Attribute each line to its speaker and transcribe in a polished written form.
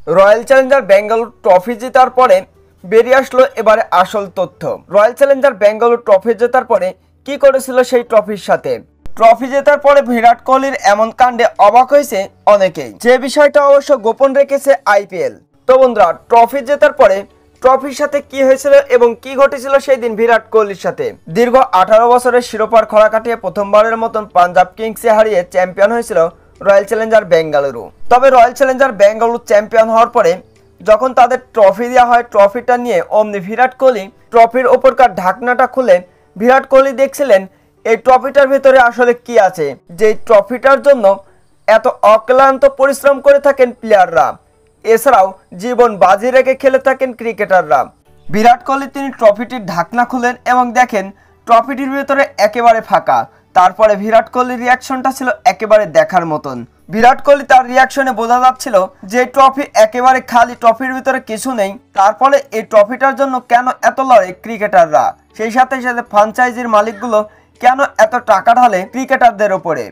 Speaker 1: Royal Challenger Bangalore trophy জেতার পরে বেরিয়ে আসলো এবারে আসল তথ্য। রয়্যাল চ্যালেঞ্জার ব্যাঙ্গালোর ট্রফি জেতার পরে কি করেছিল সেই ট্রফির সাথে। ট্রফি জেতার পরে বিরাট কোহলির এমন কাণ্ডে অবাক হয়েছে অনেকেই, যে বিষয়টা অবশ্য গোপন রেখেছে আইপিএল। তো বন্ধুরা, ট্রফি জেতার পরে ট্রফির সাথে কি হয়েছিল এবং কি ঘটেছিল সেই দিন বিরাট কোহলির সাথে। দীর্ঘ 18 বছরের শিরোপার খরা কাটিয়ে প্রথমবারের মতন পাঞ্জাব কিংসে হারিয়ে চ্যাম্পিয়ন হয়েছিল রয়্যাল চ্যালেঞ্জার বেঙ্গালুরু। তবে রয়্যাল চ্যালেঞ্জার বেঙ্গালুরু চ্যাম্পিয়ন হওয়ার পরে যখন তাদের ট্রফি দেওয়া হয়, ট্রফিটা নিয়ে অমনি বিরাট কোহলি ট্রফির ওপরকার ঢাকনাটা খুলে বিরাট কোহলি দেখছিলেন এই ট্রফিটার ভিতরে আসলে কি আছে, যে ট্রফিটার জন্য এত অক্লান্ত পরিশ্রম করে থাকেন প্লেয়াররা, এছাড়াও জীবন বাজি রেখে খেলে থাকেন ক্রিকেটাররা। বিরাট কোহলি তিনি ট্রফিটির ঢাকনা খুলেন এবং দেখেন ট্রফিটির ভিতরে একেবারে ফাঁকা। তারপরে বিরাট কোহলির রিয়াকশনটা ছিল একেবারে দেখার মতন। বিরাট কোহলি তার রিয়াকশনে বোঝা যাচ্ছিল যে ট্রফি একেবারে খালি, ট্রফির ভিতরে কিছু নেই। তারপরে এই ট্রফিটার জন্য কেন এত লড়ে ক্রিকেটাররা, সেই সাথে সাথে ফ্র্যাঞ্চাইজির মালিকগুলো কেন এত টাকা ঢালে ক্রিকেটারদের ওপরে।